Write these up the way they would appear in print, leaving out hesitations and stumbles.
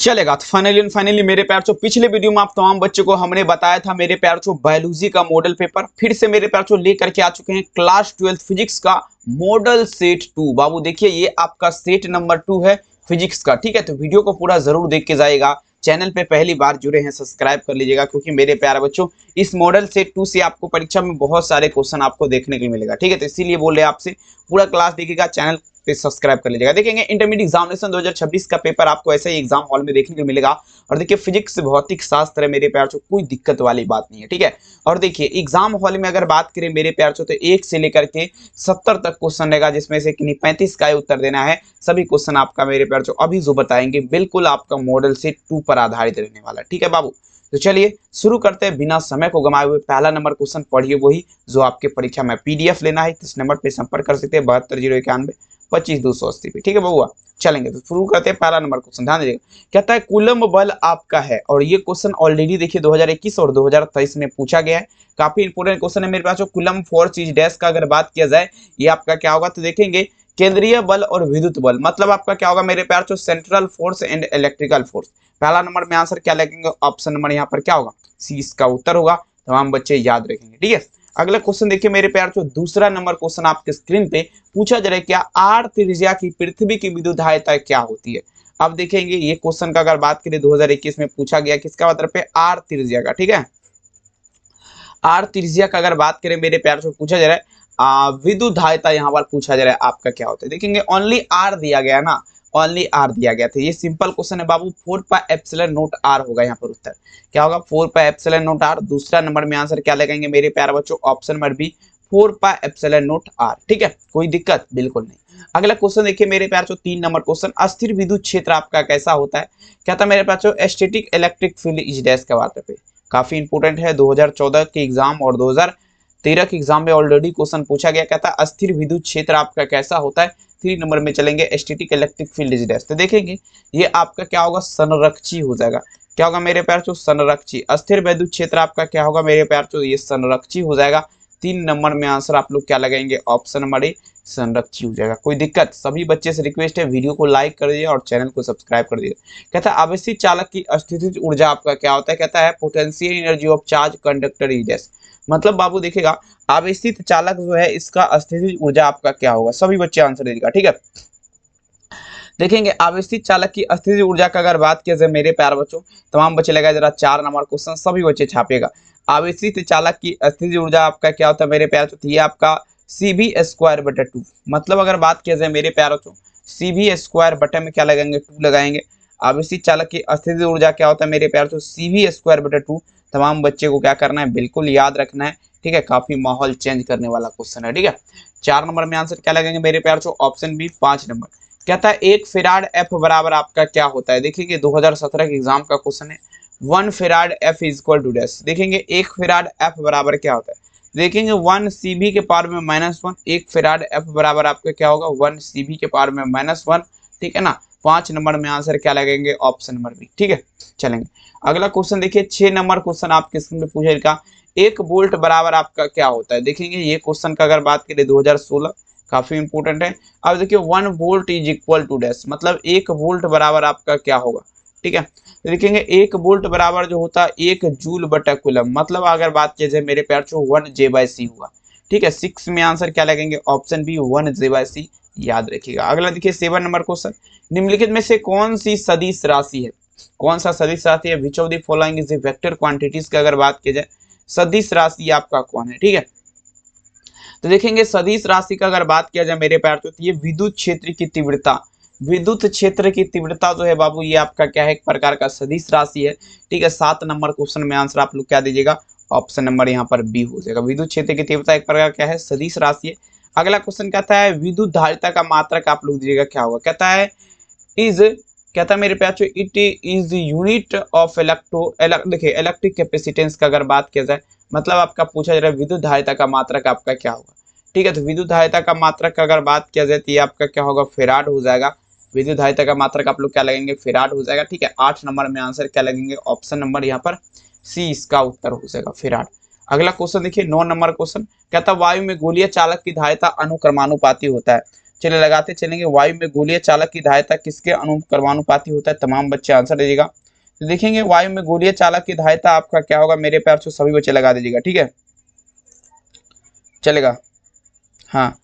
चलेगा। तो फाइनली मेरे प्यार चो पिछले वीडियो में आप तमाम बच्चों को हमने बताया था मेरे प्यार चो बायोलॉजी का मॉडल पेपर फिर से मेरे प्यार चो लेकर के आ चुके हैं क्लास 12 फिजिक्स का मॉडल सेट 2। बाबू देखिए ये आपका सेट नंबर 2 है फिजिक्स का, ठीक है। तो वीडियो को पूरा जरूर देख के जाएगा। चैनल पे पहली बार जुड़े हैं सब्सक्राइब कर लीजिएगा, क्योंकि मेरे प्यारे बच्चों इस मॉडल सेट 2 से आपको परीक्षा में बहुत सारे क्वेश्चन आपको देखने को मिलेगा, ठीक है। तो इसीलिए बोल रहे हैं आपसे पूरा क्लास देखिएगा, चैनल पे सब्सक्राइब कर लीजिएगा। देखेंगे इंटरमीडिएट एग्जामिनेशन 2026 का पेपर आपको ऐसे ही एग्जाम हॉल में देखने को मिलेगा। और देखिए फिजिक्स भौतिक शास्त्र है मेरे प्यार चो, कोई दिक्कत वाली बात नहीं है, ठीक है। और देखिए एग्जाम हॉल में अगर बात करें मेरे प्यार चो तो 1 से लेकर के 70 तक क्वेश्चन रहेगा, जिसमें से किन्हीं 35 का उत्तर देना है। सभी क्वेश्चन आपका मेरे प्यार चो अभी जो बताएंगे बिल्कुल आपका मॉडल सेट 2 पर आधारित रहने वाला है, ठीक है बाबू। तो चलिए शुरू करते हैं बिना समय को गंवाए हुए। पहला नंबर क्वेश्चन पढ़िए वही जो आपके परीक्षा में पीडीएफ लेना है। इस नंबर पे संपर्क कर सकते हैं 72 091 25 280 पे, ठीक है बउआ। चलेंगे तो शुरू करते हैं पहला नंबर क्वेश्चन, ध्यान दीजिएगा। कहता है कूलम्ब बल आपका है, और ये क्वेश्चन ऑलरेडी देखिए 2021 और 2023 में पूछा गया है। काफी इंपोर्टेंट क्वेश्चन है मेरे पास। जो कूलम्ब फोर्स इज डैश का अगर बात किया जाए ये आपका क्या होगा, तो देखेंगे केंद्रीय बल और विद्युत बल, मतलब आपका क्या होगा मेरे प्यार, central force and electrical force. पहला नंबर में आंसर क्या लगेंगे, ऑप्शन नंबर यहाँ पर क्या होगा, सी इसका उत्तर होगा। तमाम बच्चे याद रखेंगे, ठीक है। अगला क्वेश्चन देखिए मेरे प्यार, जो दूसरा नंबर क्वेश्चन आपके स्क्रीन पे पूछा जा रहा है, क्या आर त्रिज्या की पृथ्वी की विद्युदायता क्या होती है। अब देखेंगे ये क्वेश्चन का अगर बात करें 2021 में पूछा गया, किसका मतलब पे आर त्रिज्या का, ठीक है। आर त्रिज्या का अगर बात करें मेरे प्यार से पूछा जा रहा है विद्युदायता, यहाँ पर पूछा जा रहा है आपका क्या होता है। देखेंगे ओनली आर दिया गया ना, ओनली आर दिया गया था। ये सिंपल क्वेश्चन है बाबू, 4πε0r होगा यहाँ पर उत्तर क्या होगा, 4πε0r। दूसरा नंबर में आंसर क्या लगाएंगे मेरे प्यारे बच्चों, ऑप्शन नंबर बी 4πε0r, ठीक है। कोई दिक्कत बिल्कुल नहीं। अगला क्वेश्चन देखिए मेरे प्यार चो 3 नंबर क्वेश्चन, अस्थिर विद्युत क्षेत्र आपका कैसा होता है। क्या था मेरे प्यार चो, static electric field is dash का बात पे। काफी इंपोर्टेंट है, 2014 के एग्जाम और 2013 के एग्जाम में ऑलरेडी क्वेश्चन पूछा गया। कहता है अस्थिर विद्युत क्षेत्र आपका कैसा होता है। 3 नंबर में चलेंगे static electric field is dash. तो देखेंगे ये आपका क्या होगा, संरक्षी हो जाएगा। क्या होगा मेरे प्यार चो, संरक्षी। अस्थिर विद्युत क्षेत्र आपका क्या होगा मेरे प्यार चो, ये संरक्षी हो जाएगा। 3 नंबर में आंसर आप लोग क्या लगाएंगे, ऑप्शन नंबर ए संरक्षी हो जाएगा। कोई दिक्कत, सभी बच्चे से रिक्वेस्ट है वीडियो को लाइक कर दीजिए और चैनल को सब्सक्राइब कर दीजिए। कहता है आवेशित चालक की अस्थितिज ऊर्जा आपका क्या होता है। कहता है potential energy of charge conductor is dash. मतलब बाबू देखिएगा आवेशित चालक जो है इसका अस्थितिज ऊर्जा आपका क्या होगा। सभी बच्चे आंसर दीजिएगा, ठीक है। देखेंगे आवेशित चालक की अस्थितिज ऊर्जा का अगर बात किया जाए मेरे प्यारे बच्चों, तमाम बच्चे लगाए जरा 4 नंबर क्वेश्चन, सभी बच्चे छापिएगा। आवेशित चालक की अस्थितिज ऊर्जा आपका क्या होता है मेरे प्यारे बच्चों, ये आपका CV² बटा 2। मतलब अगर बात किया जाए मेरे प्यारे बच्चों, CV² बटा में क्या लगाएंगे, 2 लगाएंगे। आवेशित चालक की अस्थितिज ऊर्जा क्या होता है मेरे प्यारे बच्चों, CV²बटा 2। तमाम बच्चे को क्या करना है, बिल्कुल याद रखना है, ठीक है। काफी माहौल चेंज करने वाला क्वेश्चन है, ठीक है। 4 नंबर में आंसर क्या लगेंगे मेरे प्यारे बच्चों, ऑप्शन बी 5 नंबर। कहता है 1 फैराड एफ बराबर आपका क्या होता है। देखिए 2017 के एग्जाम का क्वेश्चन है। 1 farad F is equal to dash. देखेंगे 1 फैराड एफ बराबर क्या होता है। देखेंगे 1 सीबी के पावर में -1। 1 फैराड एफ बराबर आपका क्या होगा, 1 सीबी के पावर में -1, ठीक है ना। 5 नंबर में आंसर क्या लगेंगे, ऑप्शन नंबर बी, ठीक है। चलेंगे अगला क्वेश्चन देखिए 6 नंबर क्वेश्चन आपके स्क्रीन पे पूछेगा, 1 वोल्ट बराबर आपका क्या होता है। देखेंगे ये क्वेश्चन का अगर बात करें 2016, काफी इंपोर्टेंट है। अब देखिए 1 volt is equal to dash, मतलब 1 वोल्ट बराबर आपका क्या होगा, ठीक है। तो देखेंगे 1 वोल्ट बराबर जो होता है 1 जूल बटा कूलम, मतलब अगर बात किया जाए मेरे प्यार चो 1J/C होगा, ठीक है। 6 में आंसर क्या लगेंगे, ऑप्शन बी 1J/C, याद रखिएगा। अगला देखिए 7 नंबर क्वेश्चन, निम्नलिखित में से कौन सी सदिश राशि है, कौन सा सदिश राशि है। Which of the following is the vector quantities की अगर बात की जाए, सदिश राशि आपका कौन है, ठीक है। तो देखेंगे सदिश राशि का अगर बात किया जाए मेरे प्यार तो ये विद्युत क्षेत्र की तीव्रता, विद्युत क्षेत्र की तीव्रता जो है बाबू ये आपका क्या है, एक प्रकार का सदिश राशि है, ठीक है। 7 नंबर क्वेश्चन में आंसर आप लोग क्या दीजिएगा, ऑप्शन नंबर यहाँ पर बी हो जाएगा। विद्युत क्षेत्र की तीव्रता एक प्रकार क्या है, सदिश राशि है। अगला क्वेश्चन कहता है विद्युत धारिता का मात्रक आप लोग दीजिएगा क्या होगा। कहता है इज, कहता है मेरे प्यार इट इज यूनिट ऑफ देखिए इलेक्ट्रिक कैपेसिटेंस का अगर बात किया जाए, मतलब आपका पूछा जा रहा है विद्युत धारिता का मात्रक आपका क्या होगा, ठीक है। तो विद्युत धारिता का मात्रक का अगर बात किया जाए तो ये आपका क्या होगा, फैराड हो जाएगा। विद्युत धारिता का मात्रक आप लोग क्या लगेंगे, फैराड हो जाएगा, ठीक है। 8 नंबर में आंसर क्या लगेंगे, ऑप्शन नंबर यहाँ पर सी इसका उत्तर हो जाएगा, फैराड। अगला क्वेश्चन देखिए 9 नंबर क्वेश्चन, कहता वायु में गोलीय चालक की धारिता अनुक्रमानुपाती होता है। चलिए लगाते चलेंगे। वायु में गोलीय चालक की धारिता किसके अनुक्रमानुपाती होता है? तमाम बच्चे आंसर दीजिएगा। तो देखेंगे वायु में गोलीय चालक की धारिता आपका क्या होगा मेरे प्यार से, सभी बच्चे लगा दीजिएगा, ठीक है, चलेगा। हाँ,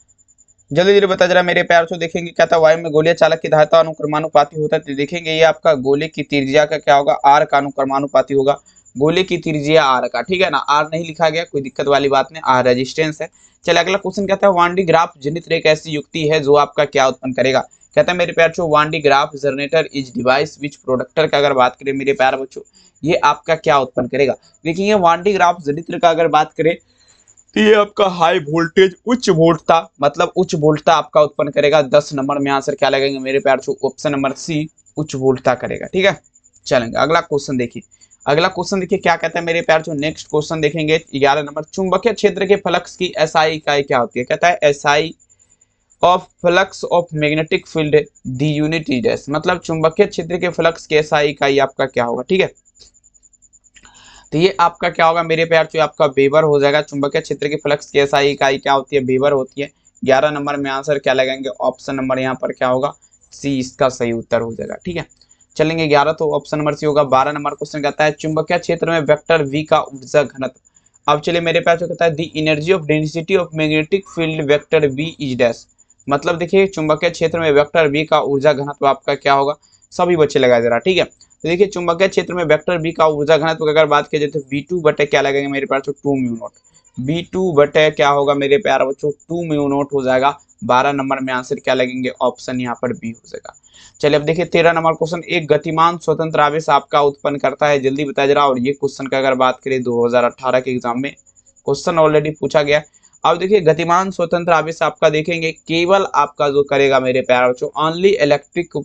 जल्दी जल्दी बता जरा मेरे प्यार से। देखेंगे क्या था, वायु में गोलीय चालक की धारिता अनुक्रमानुपाती होता है। तो देखेंगे ये आपका गोले की त्रिज्या का क्या होगा, आर का अनुक्रमानुपाती होगा। गोले की त्रिज्या आर का, ठीक है ना, आर नहीं लिखा गया, कोई दिक्कत वाली बात नहीं, आर रेजिस्टेंस है। चलिए अगला क्वेश्चन कहता है वान डी ग्राफ जनित्र एक ऐसी युक्ति है जो आपका क्या उत्पन्न करेगा? कहता है मेरे प्यार बच्चों Van de Graaff generator is device which producer का अगर बात करें मेरे प्यार बच्चों, ये आपका क्या उत्पन्न करेगा? देखिए वान डी ग्राफ जनित्र का अगर बात करें तो ये आपका हाई वोल्टेज उच्च वोल्टता, मतलब उच्च वोल्टता आपका उत्पन्न करेगा। 10 नंबर में आंसर क्या लगेंगे मेरे प्यार बच्चों? ऑप्शन नंबर सी, उच्च वोल्टता करेगा, ठीक है। चलेंगे अगला क्वेश्चन देखिए। अगला क्वेश्चन देखिए क्या कहता है मेरे प्यार बच्चों। नेक्स्ट क्वेश्चन देखेंगे 11 नंबर। चुंबकीय क्षेत्र के फ्लक्स की एसआई इकाई क्या होती है? कहता है SI of flux of magnetic field the unit is dash, मतलब चुंबकीय क्षेत्र के फ्लक्स की एसआई इकाई आपका क्या होगा, ठीक है। तो ये आपका क्या होगा मेरे प्यार जो आपका वेबर हो जाएगा। चुंबकीय क्षेत्र की फ्लक्स की एसआई इकाई क्या होती है? वेबर होती है। 11 नंबर में आंसर क्या लगाएंगे? ऑप्शन नंबर यहाँ पर क्या होगा? सी इसका सही उत्तर हो जाएगा, ठीक है। चलेंगे 11 तो ऑप्शन नंबर सी होगा। 12 नंबर क्वेश्चन कहता है चुंबकीय क्षेत्र में वेक्टर वी का ऊर्जा घनत्व। अब चलिए मेरे प्यार जो कहता है the energy of density of magnetic field vector V is dash, मतलब देखिए चुंबकीय क्षेत्र में वेक्टर वी का ऊर्जा घनत्व आपका क्या होगा? सभी बच्चे लगाए जरा, ठीक है। तो देखिए चुंबकीय क्षेत्र में वेक्टर बी का ऊर्जा घनत्व की अगर बात की जाए तो V2 बटे क्या लगेगा मेरे प्यार बच्चों? 2 म्यू नॉट। V2 बटे क्या होगा मेरे प्यार बच्चों? 2 म्यू नॉट हो जाएगा। 12 नंबर में आंसर क्या लगेंगे? ऑप्शन यहाँ पर बी हो जाएगा। चलिए अब देखिए 13 नंबर क्वेश्चन। एक गतिमान स्वतंत्र आवेश आपका उत्पन्न करता है, जल्दी बताया जरा। और ये क्वेश्चन का अगर बात करें 2018 के एग्जाम में क्वेश्चन ऑलरेडी पूछा गया। अब देखिए गतिमान स्वतंत्र आवेश आपका देखेंगे केवल आपका जो करेगा मेरे प्यार बच्चों ओनली इलेक्ट्रिक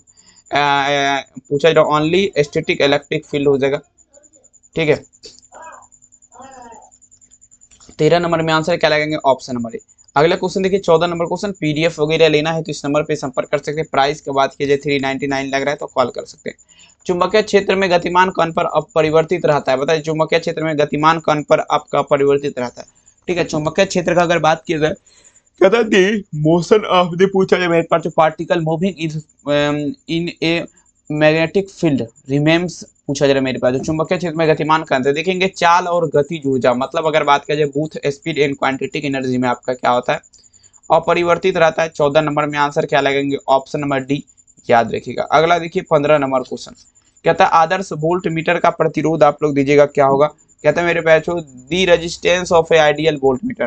पूछा जाए ओनली स्टैटिक इलेक्ट्रिक फील्ड हो जाएगा, ठीक है। 13 नंबर में आंसर क्या लगेंगे? Option number A. अगला क्वेश्चन देखिए 14 नंबर क्वेश्चन। पीडीएफ वगैरह लेना है तो इस नंबर पे संपर्क कर सकते हैं। प्राइस की बात की जाए 399 लग रहा है तो कॉल कर सकते हैं। चुंबकीय क्षेत्र में गतिमान कण पर अपरिवर्तित रहता है, बताइए चुंबकीय क्षेत्र में गतिमान कण पर आपका अपरिवर्तित रहता है, ठीक है। चुंबकीय क्षेत्र का अगर बात की जाए कहता है दी मोशन ऑफ द पूछा जाए मेरे पास particle moving in a magnetic field remains पूछा जा रहा है मेरे पास। जो चुंबकीय क्षेत्र में गतिमान कण है देखेंगे चाल और गतिज ऊर्जा, मतलब अगर बात किया जाए बूथ स्पीड एंड क्वांटिटिक एनर्जी में आपका क्या होता है? अपरिवर्तित रहता है। 14 नंबर में आंसर क्या लगेंगे? ऑप्शन नंबर डी, याद रखिएगा। अगला देखिए 15 नंबर क्वेश्चन कहता है आदर्श वोल्ट मीटर का प्रतिरोध आप लोग दीजिएगा क्या होगा? कहता है मेरे पैचो the resistance of a ideal voltmeter,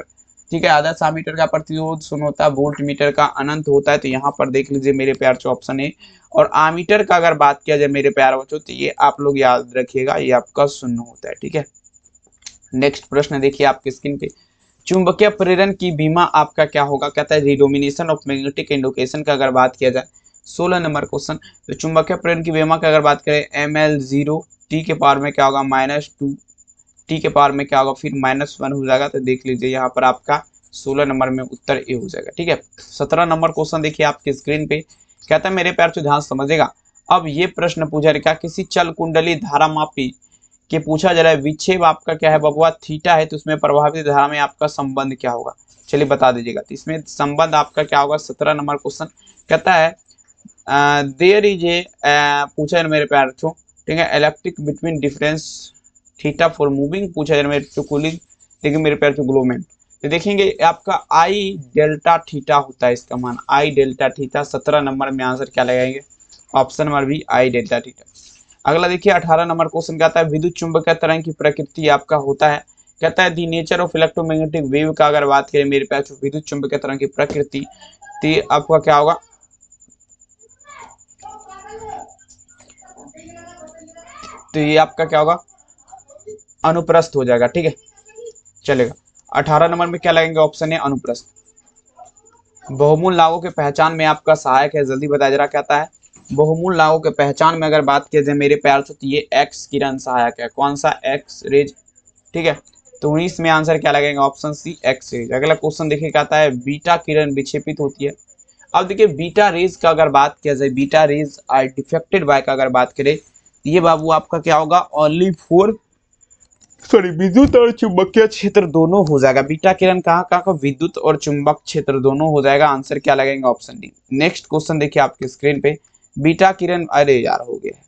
ठीक है। आदर्श आमीटर का प्रतिरोध सुन होता है, वोल्ट मीटर का अनंत होता है, तो यहाँ पर देख लीजिए मेरे प्यार से ऑप्शन ए। और आमीटर का अगर बात किया जाए मेरे प्यार बच्चों तो ये आप लोग याद रखिएगा, ये आपका शून्य होता है, ठीक है। नेक्स्ट प्रश्न देखिए आपकी स्क्रीन पे। चुंबकीय प्रेरण की बीमा आपका क्या होगा? कहता है रिडोमिनेशन ऑफ मैग्नेटिक इंडिकेशन का अगर बात किया जाए 16 नंबर क्वेश्चन। तो चुंबकीय प्रेरण की बीमा का अगर बात करें ML0 T के पावर में क्या होगा? -2 T के पावर में क्या होगा? फिर -1 हो जाएगा। तो देख लीजिए यहाँ पर आपका 16 नंबर में उत्तर ए हो जाएगा, ठीक है। 17 नंबर क्वेश्चन देखिए आपकी स्क्रीन पे। कहता है मेरे प्यार से ध्यान समझेगा। अब ये प्रश्न पूछा क्या किसी चल कुंडली धारा मापी के पूछा जा रहा है विक्षेप आपका क्या है बबुआ? थीटा है, तो उसमें प्रभावित धारा में आपका संबंध क्या होगा? चलिए बता दीजिएगा। तो इसमें संबंध आपका क्या होगा? 17 नंबर क्वेश्चन कहता है देयर इज ए पूछा है मेरे प्यार से, ठीक है, electric between difference theta for moving पूछा जाए मेरे कूलिंग, लेकिन मेरे प्यार से ग्लोमेंट। तो देखेंगे आपका आई डेल्टा थीटा होता है, इसका मान आई डेल्टा थीटा। 17 नंबर में आंसर क्या लगाएंगे? ऑप्शन नंबर बी, आई डेल्टा थीटा। अगला देखिए 18 नंबर क्वेश्चन कहता है विद्युत चुंबकीय तरंग की प्रकृति आपका होता है। कहता है दी नेचर ऑफ इलेक्ट्रोमैग्नेटिक वेव का अगर बात करें मेरे पास विद्युत चुंबकीय तरंग की प्रकृति, तो आपका क्या होगा? तो ये आपका क्या होगा? अनुप्रस्थ हो जाएगा, ठीक है, चलेगा। 18 नंबर में क्या लगेंगे? ऑप्शन है अनुप्रस्थ। बहुमूल लागों के पहचान में आपका सहायक है, जल्दी बताया जरा। कहता है बहुमूल लागों के पहचान में अगर बात किया जाए मेरे प्यार से तो ये एक्स किरण सहायक है। कौन सा? एक्स रेज, ठीक है। तो 19 में आंसर क्या लगेगा? Option C, X rays. अगला क्वेश्चन देखिए कहता है बीटा किरण विक्षेपित होती है। अब देखिए बीटा रेज का अगर बात किया जाए, beta rays are defected by का अगर बात करें, ये बाबू आपका क्या होगा? ओनली फॉर सॉरी विद्युत और चुंबकीय क्षेत्र दोनों हो जाएगा। बीटा किरण कहाँ कहाँ का, विद्युत और चुंबक क्षेत्र दोनों हो जाएगा। आंसर क्या लगेगा, ऑप्शन डी। नेक्स्ट क्वेश्चन देखिए आपके स्क्रीन पे, बीटा किरण, अरे यार हो गया,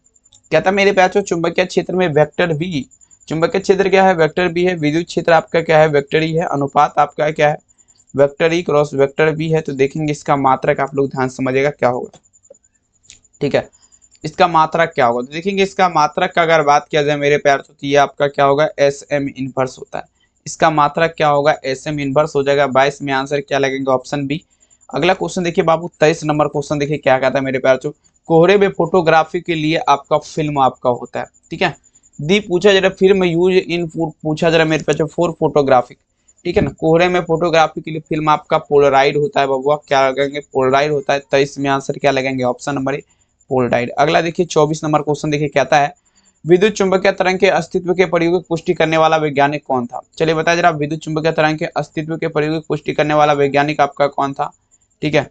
क्या था मेरे प्यार, चुंबकीय क्षेत्र में वेक्टर बी, चुंबकीय क्षेत्र क्या है, वेक्टर बी है। विद्युत क्षेत्र आपका क्या है, वेक्टर ई है। अनुपात आपका क्या है, vector E cross vector B है। तो देखेंगे इसका मात्रक, आप लोग ध्यान समझिएगा क्या होगा, ठीक है। इसका मात्रक क्या होगा, तो देखेंगे इसका मात्रक का अगर बात किया जाए मेरे प्यार तो ये आपका क्या होगा, एस एम इनवर्स होता है। इसका मात्रक क्या होगा, एस एम इनवर्स हो जाएगा। 22 में आंसर क्या लगेगा, ऑप्शन बी। अगला क्वेश्चन देखिए बाबू, 23 नंबर क्वेश्चन देखिए क्या कहता है मेरे प्यार तो, कोहरे में फोटोग्राफी के लिए आपका फिल्म आपका होता है, ठीक है। दी पूछा जरा फिल्म यूज इन, पूछा जरा मेरे पास फॉर फोटोग्राफिक, ठीक है ना। कोहरे में फोटोग्राफी के लिए फिल्म आपका पोलराइड होता है बबुआ, क्या लगेंगे, पोलराइड होता है। 23 में आंसर क्या लगेंगे, ऑप्शन नंबर ए, पोलराइड। अगला देखिए 24 नंबर क्वेश्चन देखिए कहता है, विद्युत चुंबकीय तरंग के अस्तित्व के प्रयोग की पुष्टि करने वाला वैज्ञानिक कौन था। चलिए बताया जरा, विद्युत चुंबकीय तरंग के अस्तित्व के प्रयोग की पुष्टि करने वाला वैज्ञानिक आपका कौन था, ठीक है।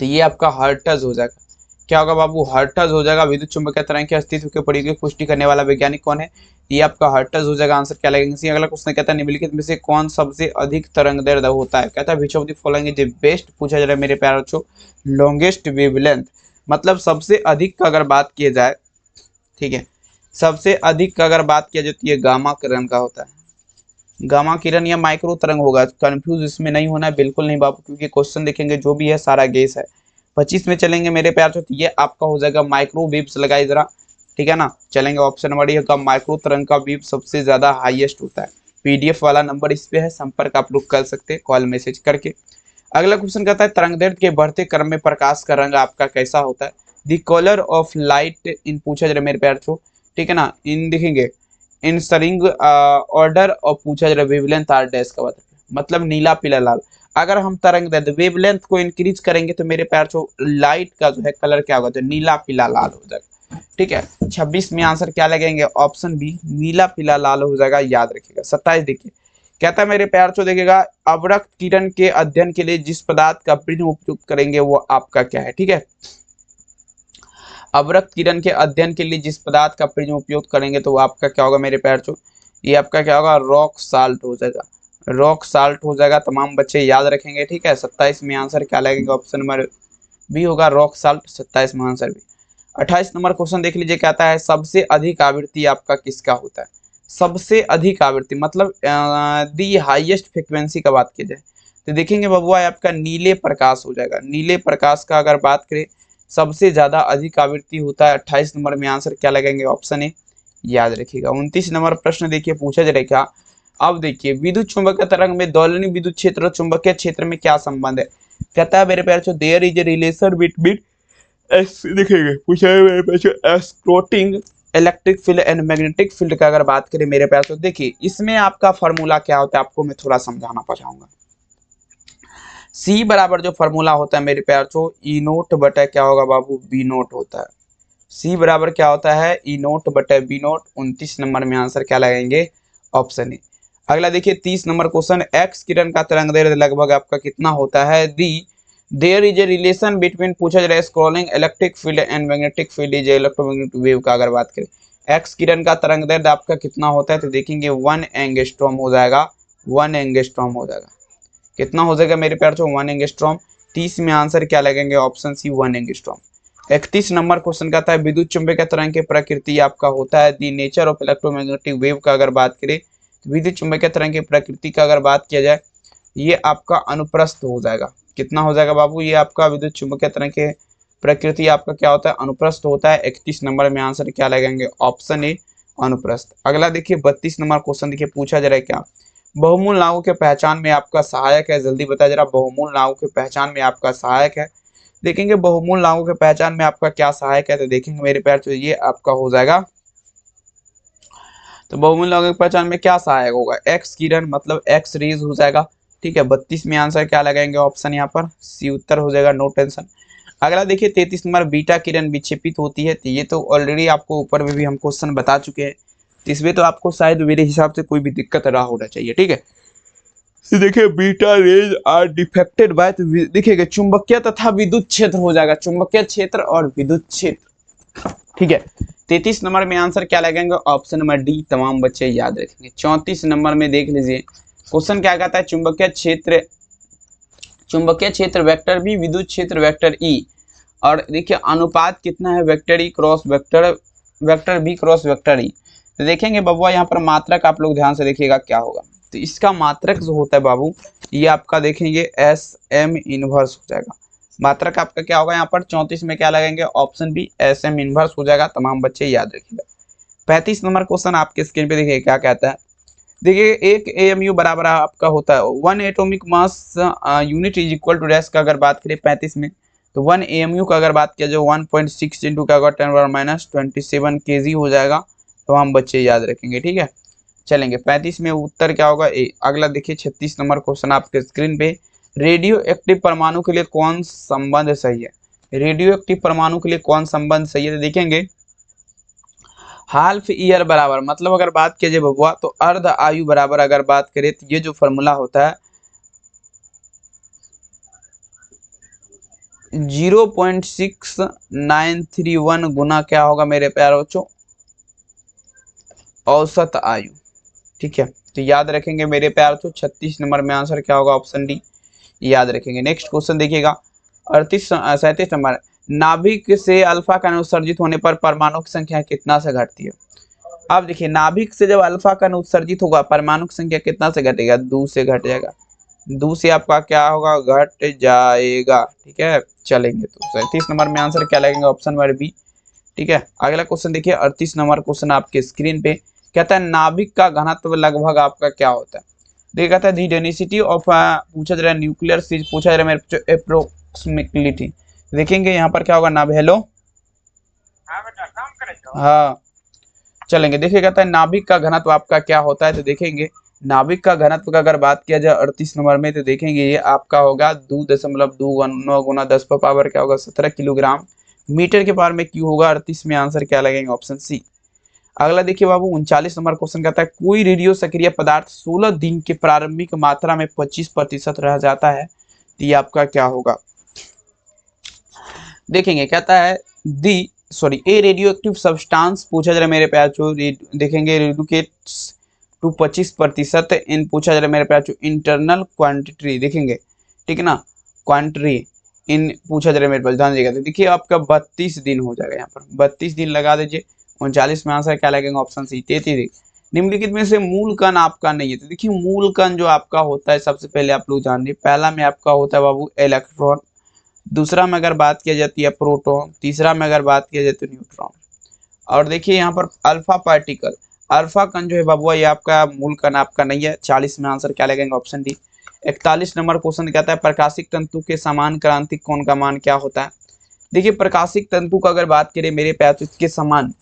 तो ये आपका हर्ट्ज हो जाएगा। क्या होगा बाबू, हर्ट्ज हो जाएगा। विद्युत चुंबकीय तरंग के अस्तित्व के प्रयोग की पुष्टि करने वाला वैज्ञानिक कौन है, ये आपका हर्ट्ज हो जाएगा। आंसर क्या लगेगा। अगला क्वेश्चन कहता है, निम्नलिखित में से कौन सबसे अधिक तरंगदैर्ध्य होता है। कहता है which of the following is the best, पूछा जा रहा है मेरे प्यारे बच्चों, लॉन्गेस्ट वेवलेंथ, मतलब सबसे अधिक का अगर बात की जाए, ठीक है, सबसे अधिक का अगर बात किया जाती है गामा किरण का होता है। गामा किरण या माइक्रो तरंग होगा, कंफ्यूज इसमें नहीं होना है, बिल्कुल नहीं बाबू, क्योंकि क्वेश्चन देखेंगे जो भी है सारा गेस है। 25 में चलेंगे मेरे प्यार तो ये आपका हो जाएगा माइक्रोवेव्स, लगाई जरा, ठीक है ना। चलेंगे ऑप्शन नंबर ए का, माइक्रो तरंग का वेव सबसे ज्यादा हाईएस्ट होता है। पीडीएफ वाला नंबर इस पे है, संपर्क आप लोग कर सकते हैं कॉल मैसेज करके। अगला क्वेश्चन कहता है, तरंगदैर्ध्य के बढ़ते क्रम में प्रकाश का रंग आपका कैसा होता है। The colour of light in, पूछा जा रहा है मेरे प्यार तो, ठीक है ना। इन देखेंगे इन सरिंग ऑर्डर और पूछा जा रहा है वेवलेंथ आर डैश का मतलब नीला पीला लाल। अगर हम तरंगदैर्ध्य वेवलेंथ को इंक्रीज करेंगे तो मेरे प्यार तो लाइट का जो है कलर क्या होगा, तो नीला पीला लाल हो जाएगा, ठीक है। 26 में आंसर क्या लगेंगे, ऑप्शन बी, नीला पीला लाल हो जाएगा, याद रखिएगा। 27 देखिए कहता है मेरे प्यार तो देखिएगा, अवरक्त किरण के अध्ययन के लिए जिस पदार्थ का प्रिज्म उपयोग करेंगे वो आपका क्या है, ठीक है। अवरक्त किरण के अध्ययन के लिए जिस पदार्थ का प्रिज्म उपयोग करेंगे तो वो आपका क्या होगा मेरे प्यार तो, ये आपका क्या होगा, रॉक साल्ट हो जाएगा, रॉक साल्ट हो जाएगा। तमाम बच्चे याद रखेंगे, ठीक है। 27 में आंसर क्या लगेगा, ऑप्शन नंबर बी होगा, रॉक साल्ट। 27 में आंसर बी। 28 नंबर क्वेश्चन देख लीजिए, कहता है सबसे अधिक आवृत्ति आपका किसका होता है। सबसे अधिक आवृत्ति मतलब दी हाईएस्ट फ्रिक्वेंसी का बात की जाए तो देखेंगे बबुआ आपका नीले प्रकाश हो जाएगा। नीले प्रकाश का अगर बात करें सबसे ज्यादा अधिक आवृत्ति होता है। 28 नंबर में आंसर क्या लगेंगे, ऑप्शन ए, याद रखिएगा। 29 नंबर प्रश्न देखिए पूछा जा रहा है क्या, अब देखिए विद्युत चुंबकीय तरंग में दोलनीय विद्युत क्षेत्र और चुंबकीय क्षेत्र में क्या संबंध है। कहता है मेरे प्यारे, there is a relation between, देखेंगे पूछा है मेरे प्यारे, oscillating electric field and magnetic field का अगर बात करें मेरे प्यारे तो देखिए इसमें आपका फॉर्मूला क्या होता है, आपको मैं थोड़ा समझाना चाहूंगा। सी बराबर जो फॉर्मूला होता है मेरे प्यार तो ई नोट बटा क्या होगा बाबू, बी नोट होता है। सी बराबर क्या होता है, ई नोट बटा बी नोट। 29 नंबर में आंसर क्या लगाएंगे, ऑप्शन ए। अगला देखिए 30 नंबर क्वेश्चन, एक्स किरण का तरंगदैर्ध्य लगभग आपका कितना होता है। The there is a relation between, पूछा जा रहा है oscillating electric field and magnetic field is electromagnetic wave का अगर बात करें एक्स किरण का तरंगदैर्ध्य आपका कितना होता है तो देखेंगे 1 एंगस्ट्रॉम हो जाएगा, 1 एंगस्ट्रॉम हो जाएगा। कितना हो जाएगा मेरे प्यार 1 एंगस्ट्रॉम। 30 में आंसर क्या लगेंगे, option C, 1 angstrom. 31 number question कहता है विद्युत चुंबकीय तरंग की प्रकृति आपका होता है। दी नेचर ऑफ इलेक्ट्रोमैग्नेटिक वेव का अगर बात करें विद्युत चुंबकीय तरंग की प्रकृति का अगर बात किया जाए ये आपका अनुप्रस्थ हो जाएगा। कितना हो जाएगा बाबू, ये आपका विद्युत चुंबकीय तरंग के प्रकृति आपका क्या होता है, अनुप्रस्थ होता है। 31 नंबर में आंसर क्या लगेंगे, ऑप्शन ए, अनुप्रस्थ। अगला देखिए 32 नंबर क्वेश्चन देखिए पूछा जा रहा है क्या, बहुमूल नामों के पहचान में आपका सहायक है। जल्दी बताया जरा, बहुमूल नामों के पहचान में आपका सहायक है। देखेंगे बहुमूल नामों के पहचान में आपका क्या सहायक है तो देखेंगे मेरे प्यार तो ये आपका हो जाएगा, तो बहुमूल नामों की पहचान में क्या सहायक होगा, एक्स किरण मतलब एक्स रेज हो जाएगा, ठीक है। 32 में आंसर क्या लगाएंगे, ऑप्शन यहाँ पर सी उत्तर हो जाएगा, नो टेंशन। अगला देखिए 33 नंबर, बीटा किरण विक्षेपित होती है। तो ये तो ऑलरेडी आपको ऊपर में भी हम क्वेश्चन बता चुके हैं, इसमें तो आपको शायद मेरे हिसाब से कोई भी दिक्कत ना होना चाहिए, ठीक है। देखिए beta rays are defected by, तो देखिएगा चुंबकीय तथा विद्युत क्षेत्र हो जाएगा, चुंबकीय क्षेत्र और विद्युत क्षेत्र, ठीक है। 33 नंबर में आंसर क्या लगेंगे, ऑप्शन नंबर डी तमाम बच्चे याद रखेंगे। 34 नंबर में देख लीजिए क्वेश्चन क्या कहता है, चुंबकीय क्षेत्र वेक्टर बी, विद्युत क्षेत्र वेक्टर ई, और देखिए अनुपात कितना है vector E cross vector B cross vector E. तो देखेंगे बबुआ यहाँ पर मात्रक आप लोग ध्यान से देखिएगा क्या होगा। तो इसका मात्रक जो होता है बाबू ये आपका देखेंगे एस एम इनवर्स हो जाएगा। मात्रक आपका क्या होगा यहाँ पर 34 में क्या लगेंगे, option B S M inverse हो जाएगा। तमाम बच्चे याद रखिएगा। 35 नंबर क्वेश्चन आपके स्क्रीन पे देखिए क्या कहता है। देखिए एक एएमयू बराबर आपका होता है 1 atomic mass unit is equal to dash का अगर बात करें 35 में, तो 1 एएमयू का अगर बात किया जाए 1.6 इंटू का अगर 10⁻⁻27 kg हो जाएगा। तो हम बच्चे याद रखेंगे, ठीक है। चलेंगे 35 में उत्तर क्या होगा ए। अगला देखिए 36 नंबर क्वेश्चन आपके स्क्रीन पे, रेडियो एक्टिव परमाणु के लिए कौन संबंध सही है। रेडियो एक्टिव परमाणु के लिए कौन संबंध सही है, तो देखेंगे हाल्फ ईयर बराबर, मतलब अगर बात किया जाए बबुआ तो अर्ध आयु बराबर अगर बात करें तो ये जो फॉर्मूला होता है 0.6931 गुना क्या होगा मेरे प्यारे बच्चों, औसत आयु, ठीक है। तो याद रखेंगे मेरे प्यारे बच्चों 36 नंबर में आंसर क्या होगा, ऑप्शन डी याद रखेंगे। नेक्स्ट क्वेश्चन देखिएगा 37 नंबर, नाभिक से अल्फा का उत्सर्जित होने पर परमाणु की संख्या कितना से घटती है। अब देखिए नाभिक से जब अल्फा का उत्सर्जित होगा परमाणु की संख्या कितना से घटेगा, 2 से घट जाएगा। 2 से आपका क्या होगा, घट जाएगा, ठीक है। चलेंगे तो 37 नंबर में आंसर क्या लगेगा, ऑप्शन नंबर बी, ठीक है। अगला क्वेश्चन देखिए 38 नंबर क्वेश्चन आपके स्क्रीन पे कहता है नाभिक का घनत्व लगभग आपका क्या होता है। देखा था दी डेंसिटी ऑफ पूछा जा रहा है न्यूक्लियर सीज, पूछा जा रहा है मेरे अप्रोक्सीमेटली। देखेंगे यहाँ पर क्या होगा, नाभ, हेलो हाँ चलेंगे। देखिए कहता है नाभिक का घनत्व आपका क्या होता है। तो देखेंगे नाभिक का घनत्व का अगर बात किया जाए 38 नंबर में, तो देखेंगे ये आपका होगा 2.29 गुना 10 पर पावर क्या होगा 17 किलोग्राम मीटर के पावर में क्यू होगा। 38 में आंसर क्या लगेगा, ऑप्शन सी। अगला देखिए बाबू 39 नंबर क्वेश्चन कहता है कोई रेडियो सक्रिय पदार्थ 16 दिन के प्रारंभिक मात्रा में 25% रह जाता है, तो ये आपका क्या होगा। देखेंगे कहता है ए रेडियो एक्टिव सब्सटेंस पूछा जा रहा है मेरे प्यार चो, देखेंगे रेडिकेट्स टू 25% इन पूछा जा रहा है मेरे प्यार चो इंटरनल क्वांटिटी, देखेंगे ठीक है ना, क्वांटिटी इन पूछा जा रहा है मेरे पास, ध्यान दीजिएगा। देखिए आपका 32 दिन हो जाएगा, यहाँ पर 32 दिन लगा दीजिए। 39 में आंसर क्या लगेगा, ऑप्शन सी 33। निम्नलिखित में से मूल कण आपका नहीं है। तो देखिए मूल कण जो आपका होता है सबसे पहले आप लोग जान लीजिए, पहला में आपका होता है बाबू इलेक्ट्रॉन, दूसरा में अगर बात की जाती है प्रोटॉन, तीसरा में अगर बात की जाती है न्यूट्रॉन, और देखिए यहाँ पर अल्फा पार्टिकल, अल्फा कण जो है बाबुआ ये आपका मूल कण आपका नहीं है। 40 में आंसर क्या लगेगा, ऑप्शन डी। 41 नंबर क्वेश्चन कहता है प्रकाशिक तंतु के समान क्रांतिक कोण का मान क्या होता है। देखिए प्रकाशिक तंतु का अगर बात करें मेरे प्यार तो इसके समान,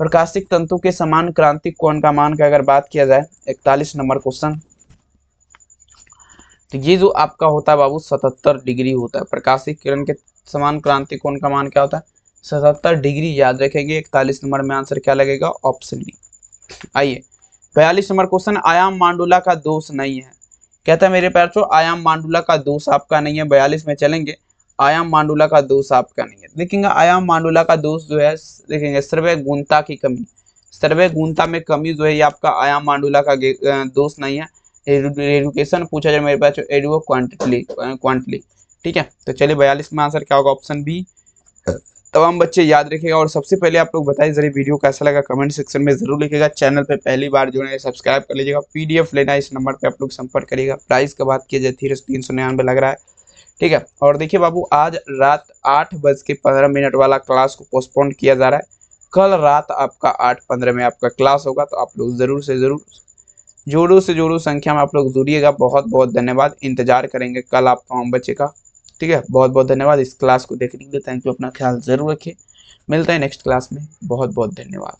प्रकाशिक तंतु के समान क्रांतिक कोण का मान का अगर बात किया जाए 41 नंबर क्वेश्चन, तो ये जो आपका होता है बाबू 77 डिग्री होता है। प्रकाशिक किरण के समान क्रांतिक कोण का मान क्या होता है, 77 डिग्री, याद रखेंगे। 41 नंबर में आंसर क्या लगेगा, ऑप्शन डी। आइए 42 नंबर क्वेश्चन, आयाम मांडुला का दोष नहीं है। कहता है मेरे प्यार आयाम मांडुला का दोष आपका नहीं है। 42 में चलेंगे, आयाम मांडुला का दोष आपका नहीं है। देखेंगे आयाम मांडुला का दोष जो है, देखेंगे सर्वे गुणता की कमी, सर्वे गुणता में कमी जो है ये आपका आयाम मांडुला का दोष नहीं है। एजुकेशन पूछा जाए मेरे पास एडुओ क्वांटली, ठीक है। तो चलिए 42 में आंसर क्या होगा, ऑप्शन बी। तमाम बच्चे याद रखिएगा। और सबसे पहले आप लोग बताइए जरा वीडियो कैसा लगा, कमेंट सेक्शन में जरूर लिखिएगा। चैनल पे पहली बार जुड़े हैं सब्सक्राइब कर लीजिएगा। पीडीएफ लेना इस नंबर पे आप लोग संपर्क करिएगा। प्राइस का बात किया जाए 399 लग रहा है, ठीक है। और देखिए बाबू आज रात 8:15 वाला क्लास को पोस्टपोन किया जा रहा है। कल रात आपका 8:15 में आपका क्लास होगा, तो आप लोग जरूर से जरूर जोड़ों से जोड़ों संख्या में आप लोग जुड़िएगा। बहुत बहुत धन्यवाद, इंतजार करेंगे कल आप तमाम बच्चे का, ठीक है। बहुत बहुत धन्यवाद इस क्लास को देखने के लिए। थैंक यू, अपना ख्याल जरूर रखिए। मिलते हैं नेक्स्ट क्लास में, बहुत बहुत धन्यवाद।